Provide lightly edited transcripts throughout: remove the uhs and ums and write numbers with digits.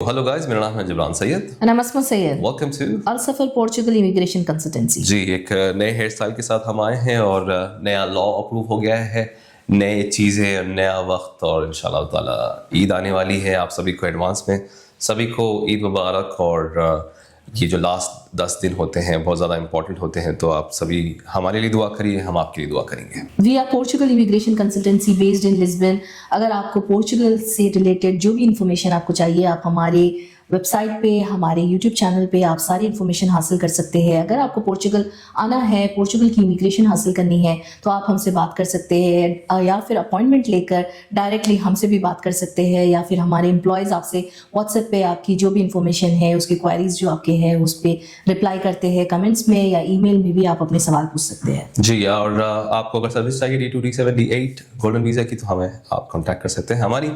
Hello guys, मेरा नाम है Jabran Sayed And I'm Asma Sayed. Welcome to Al Safar Portugal Immigration Consultancy. जी। एक नए हेयर स्टाइल के साथ हम आए हैं और नया लॉ अप्रूव हो गया है, नए चीज़ें, नया वक्त और इंशाल्लाह ताला ईद आने वाली है। आप सभी को एडवांस में सभी को ईद मुबारक। और ये जो लास्ट 10 दिन होते हैं बहुत ज़्यादा इंपॉर्टेंट होते हैं, तो आप सभी हमारे लिए दुआ करिए, हम आपके लिए दुआ करेंगे। We are Portugal Immigration Consultancy based in Lisbon. अगर आपको पोर्चुगल से रिलेटेड जो भी इंफॉर्मेशन आपको चाहिए, आप हमारे वेबसाइट पे, हमारे यूट्यूब चैनल पे आप सारी इन्फॉर्मेशन हासिल कर सकते हैं। अगर आपको पोर्चुगल आना है, पोर्चुगल की इमिग्रेशन हासिल करनी है, तो आप हमसे बात कर सकते हैं या फिर अपॉइंटमेंट लेकर डायरेक्टली हमसे भी बात कर सकते हैं, या फिर हमारे एम्प्लॉयज़ आपसे व्हाट्सएप पे आपकी जो भी इंफॉर्मेशन है, उसकी क्वेरीज जो आपके हैं उस पर रिप्लाई करते हैं। कमेंट्स में या ईमेल में भी आप अपने सवाल पूछ सकते हैं जी। और आपको अगर सर्विस चाहिए D2 D7 D8 golden visa की, तो हमें आप कॉन्टैक्ट कर सकते हैं। हमारी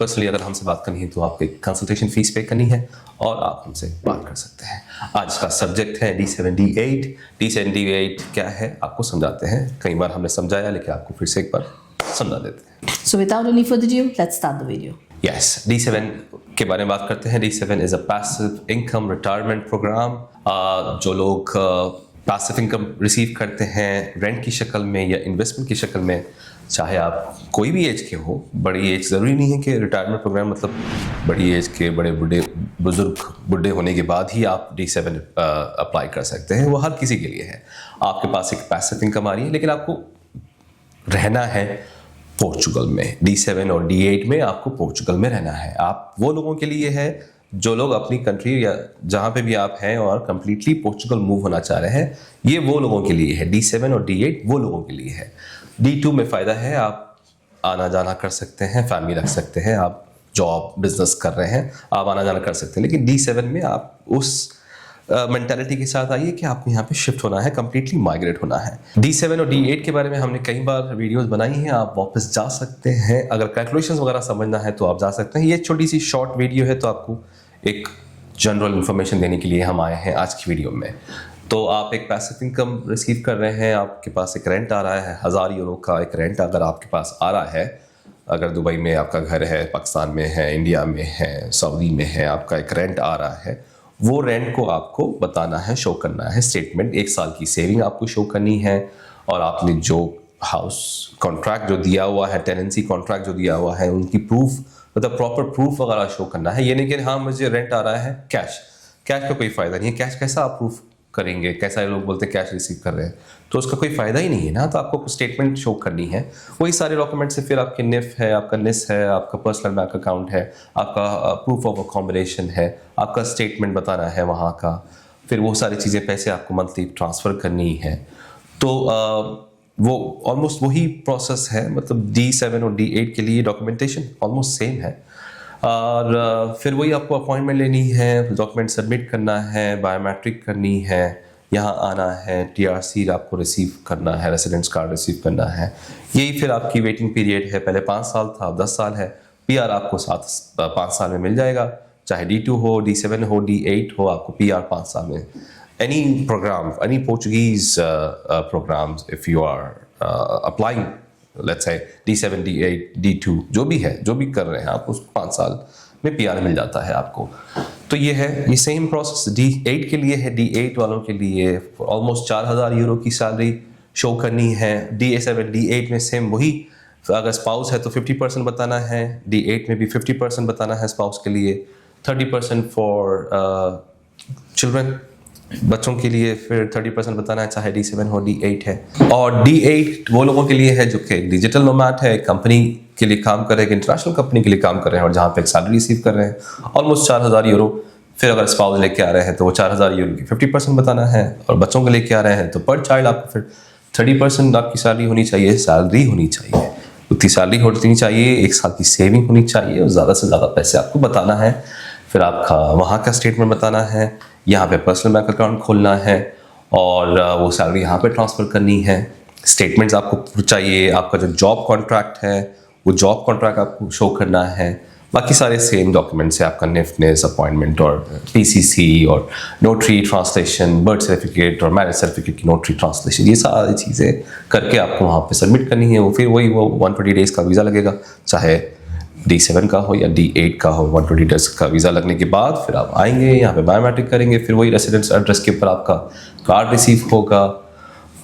पर्सनली अगर हमसे बात करनी है तो आपको एक कंसल्टेशन फीस पे करनी है और आप हमसे बात कर सकते हैं। आज का सब्जेक्ट है D7 D8। D7 D8 क्या है आपको समझाते हैं। कई बार हमने समझाया, लेकिन आपको फिर से एक बार समझा देते हैं। So without any further ado, let's start the video. Yes, D7 के बारे में बात करते हैं। D7 is a passive income retirement programme. जो लोग पैसिव इनकम रिसीव करते हैं रेंट की शक्ल में या इन्वेस्टमेंट की शक्ल में, चाहे आप कोई भी एज के हो, बड़ी एज ज़रूरी नहीं है कि रिटायरमेंट प्रोग्राम मतलब बड़ी एज के बड़े बुढ़े होने के बाद ही आप D7 अप्लाई कर सकते हैं। वो हर किसी के लिए है। आपके पास एक पैसिव इनकम आ रही है, लेकिन आपको रहना है पोर्चुगल में। D7 और D8 में आपको पोर्चुगल में रहना है। आप वो लोगों के लिए है जो लोग अपनी कंट्री या जहाँ पे भी आप हैं और कंप्लीटली पोर्चुगल मूव होना चाह रहे हैं, ये वो लोगों के लिए है। D7 और D8 वो लोगों के लिए है। D2 में फ़ायदा है, आप आना जाना कर सकते हैं, फैमिली रख सकते हैं, आप जॉब बिजनेस कर रहे हैं, आप आना जाना कर सकते हैं। लेकिन D7 में आप उस मेंटालिटी के साथ आइए कि आपको यहाँ पे शिफ्ट होना है, कंप्लीटली माइग्रेट होना है। D7 और D8 के बारे में हमने कई बार वीडियोस बनाई हैं, आप वापस जा सकते हैं। अगर कैलकुलेशंस वगैरह समझना है तो आप जा सकते हैं। ये छोटी सी शॉर्ट वीडियो है, तो आपको एक जनरल इन्फॉर्मेशन देने के लिए हम आए हैं आज की वीडियो में। तो आप एक पैसिव इनकम रिसीव कर रहे हैं, आपके पास एक रेंट आ रहा है, 1000 यूरो का एक रेंट अगर आपके पास आ रहा है। अगर दुबई में आपका घर है, पाकिस्तान में है, इंडिया में है, सऊदी में है, आपका एक रेंट आ रहा है, वो रेंट को आपको बताना है, शो करना है। स्टेटमेंट, 1 साल की सेविंग आपको शो करनी है। और आपने जो हाउस कॉन्ट्रैक्ट जो दिया हुआ है, टेनेंसी कॉन्ट्रैक्ट जो दिया हुआ है, उनकी प्रूफ, मतलब प्रॉपर प्रूफ वगैरह शो करना है। ये नहीं कि हाँ मुझे रेंट आ रहा है, कैश का कोई फ़ायदा नहीं है। कैश कैसा आप प्रूफ करेंगे? कैसा लोग बोलते हैं कैश रिसीव कर रहे हैं, तो उसका कोई फ़ायदा ही नहीं है ना। तो आपको स्टेटमेंट शो करनी है। वही सारे डॉक्यूमेंट से फिर आपके निफ है, आपका निस है, आपका पर्सनल बैंक अकाउंट है, आपका प्रूफ ऑफ अकोमोडेशन है, आपका स्टेटमेंट बताना है वहाँ का। फिर वो सारी चीज़ें, पैसे आपको मंथली ट्रांसफ़र करनी है। तो वो ऑलमोस्ट वही प्रोसेस है। मतलब D7 और D8 के लिए डॉक्यूमेंटेशन ऑलमोस्ट सेम है। और फिर वही आपको अपॉइंटमेंट लेनी है, डॉक्यूमेंट सबमिट करना है, बायोमेट्रिक करनी है, यहाँ आना है, TRC आपको रिसीव करना है, रेसिडेंस कार्ड रिसीव करना है। यही फिर आपकी वेटिंग पीरियड है। पहले 5 साल था, अब 10 साल है। PR आपको 5 साल में मिल जाएगा, चाहे D2 हो, D7 हो, D8 हो, आपको PR 5 साल में। Any programme, any Portuguese programmes, if you are applying let's say D7 D8 D2 जो भी है, जो भी कर रहे हैं आप, उस 5 साल में PR मिल जाता है आपको। तो ये है, ये सेम प्रोसेस D8 के लिए है। D8 वालों के लिए ऑलमोस्ट 4000 यूरो की सैलरी शो करनी है। D7 D8 में सेम वही। अगर स्पाउस है तो 50% बताना है, D8 में भी 50% बताना है स्पाउस के लिए, 30% फॉर चिल्ड्रन, बच्चों के लिए फिर 30% बताना है, चाहे D7 हो D8 है। और D8 वो लोगों के लिए है जो कि डिजिटल नोमैड है, कंपनी के लिए काम कर रहे हैं, इंटरनेशनल कंपनी के लिए काम कर रहे हैं और जहाँ पे एक सैलरी रिसीव कर रहे हैं ऑलमोस्ट 4000 यूरो। फिर अगर स्पाउस लेके आ रहे हैं तो वो 4000 यूरो की 50% बताना है, और बच्चों को लेके आ रहे हैं तो पर चाइल्ड आपको फिर 30% आपकी सैलरी होनी चाहिए। उतनी सैलरी होनी चाहिए, 1 साल की सेविंग होनी चाहिए और ज़्यादा से ज़्यादा पैसे आपको बताना है। फिर आपका वहाँ का स्टेटमेंट बताना है, यहाँ पे पर्सनल बैंक अकाउंट खोलना है और वो सैलरी यहाँ पे ट्रांसफ़र करनी है। स्टेटमेंट्स आपको चाहिए, आपका जो जॉब कॉन्ट्रैक्ट है वो जॉब कॉन्ट्रैक्ट आपको शो करना है। बाकी सारे सेम डॉक्यूमेंट्स है, आपका निफ्टनेस अपॉइंटमेंट और PCC और नोटरी ट्रांसलेशन, बर्थ सर्टिफिकेट और मैरिज सर्टिफिकेट की नोटरी ट्रांसलेशन, ये सारी चीज़ें करके आपको वहाँ पे सबमिट करनी है। वो फिर वही 120 डेज़ का वीज़ा लगेगा, चाहे D7 का हो या D8 का हो, 120 डेज का वीज़ा लगने के बाद फिर आप आएंगे यहाँ पे बायोमेट्रिक करेंगे, फिर वही रेसिडेंस एड्रेस के ऊपर आपका कार्ड रिसीव होगा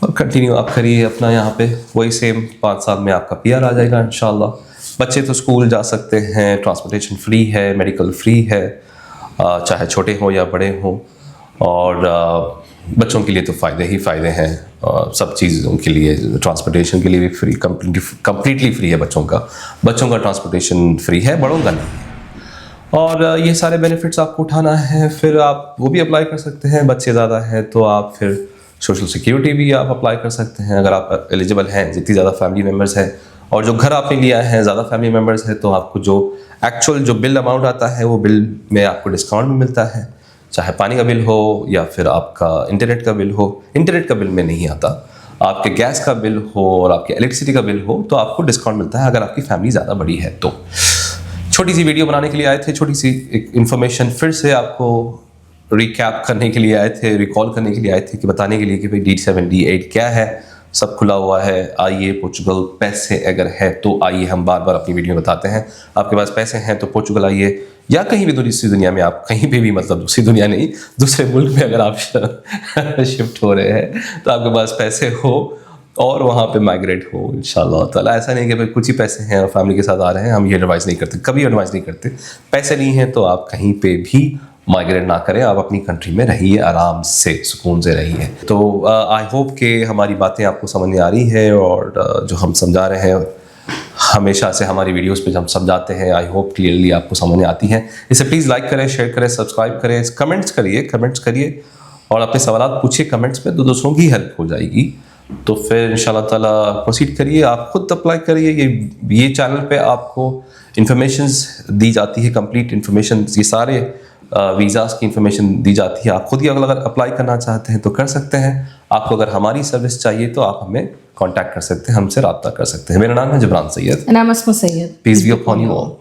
और कंटिन्यू आप करिए अपना यहाँ पे, वही सेम 5 साल में आपका PR आ जाएगा इंशाल्लाह। बच्चे तो स्कूल जा सकते हैं, ट्रांसपोर्टेशन फ्री है, मेडिकल फ्री है, चाहे छोटे हों या बड़े हों, और बच्चों के लिए तो फ़ायदे ही फ़ायदे हैं, सब चीज़ों के लिए, ट्रांसपोर्टेशन के लिए भी फ्री, कम्प्लीटली फ्री है बच्चों का ट्रांसपोर्टेशन फ्री है, बड़ों का नहीं है। और ये सारे बेनिफिट्स आपको उठाना है, फिर आप वो भी अप्लाई कर सकते हैं। बच्चे ज़्यादा हैं तो आप फिर सोशल सिक्योरिटी भी आप अप्लाई कर सकते हैं अगर आप एलिजिबल हैं, जितनी ज़्यादा फैमिली मेम्बर्स हैं, और जो घर आपने लिया है ज़्यादा फैमिली मेम्बर्स हैं तो आपको जो एक्चुअल जो बिल अमाउंट आता है वो बिल में आपको डिस्काउंट भी मिलता है, चाहे पानी का बिल हो या फिर आपका इंटरनेट का बिल हो। इंटरनेट का बिल में नहीं आता, आपके गैस का बिल हो और आपके इलेक्ट्रिसिटी का बिल हो तो आपको डिस्काउंट मिलता है अगर आपकी फैमिली ज़्यादा बड़ी है तो। छोटी सी वीडियो बनाने के लिए आए थे, छोटी सी एक इन्फॉर्मेशन फिर से आपको रिकैप करने के लिए आए थे, रिकॉल करने के लिए आए थे, कि बताने के लिए कि भाई D7 D8 क्या है, सब खुला हुआ है, आइए पोर्चुगल। पैसे अगर है तो आइए, हम बार बार अपनी वीडियो में बताते हैं, आपके पास पैसे हैं तो पोर्चुगल आइए, या कहीं भी दूसरी दुनिया में, आप कहीं पे भी, मतलब दूसरी दुनिया नहीं, दूसरे मुल्क में अगर आप शिफ्ट हो रहे हैं तो आपके पास पैसे हो और वहाँ पे माइग्रेट हो इंशाल्लाह ताला। ऐसा नहीं कि भाई कुछ ही पैसे हैं और फैमिली के साथ आ रहे हैं, हम ये एडवाइस नहीं करते, कभी एडवाइस नहीं करते। पैसे नहीं हैं तो आप कहीं पे भी माइग्रेट ना करें, आप अपनी कंट्री में रहिए, आराम से सुकून से रहिए। तो आई होप कि हमारी बातें आपको समझ में आ रही है, और जो हम समझा रहे हैं हमेशा से हमारी वीडियोस पे जब हम समझाते हैं, आई होप क्लियरली आपको समझ में आती हैं। इसे प्लीज़ लाइक करें, शेयर करें, सब्सक्राइब करें, कमेंट्स करिए और अपने सवाल पूछिए कमेंट्स में, तो दूसरों की हेल्प हो जाएगी। तो फिर इंशाल्लाह ताला प्रोसीड करिए, आप खुद अप्लाई करिए। ये चैनल पे आपको इन्फॉर्मेशंस दी जाती है, कंप्लीट इन्फॉर्मेशन, ये सारे वीज़ास की इन्फॉर्मेशन दी जाती है। आप खुद ही अगर अप्लाई करना चाहते हैं तो कर सकते हैं। आपको अगर हमारी सर्विस चाहिए तो आप हमें कांटेक्ट कर सकते हैं, हमसे रब्ता कर सकते हैं। मेरा नाम है Jabran Sayed. And I'm Asma Sayyed. Peace be upon you all.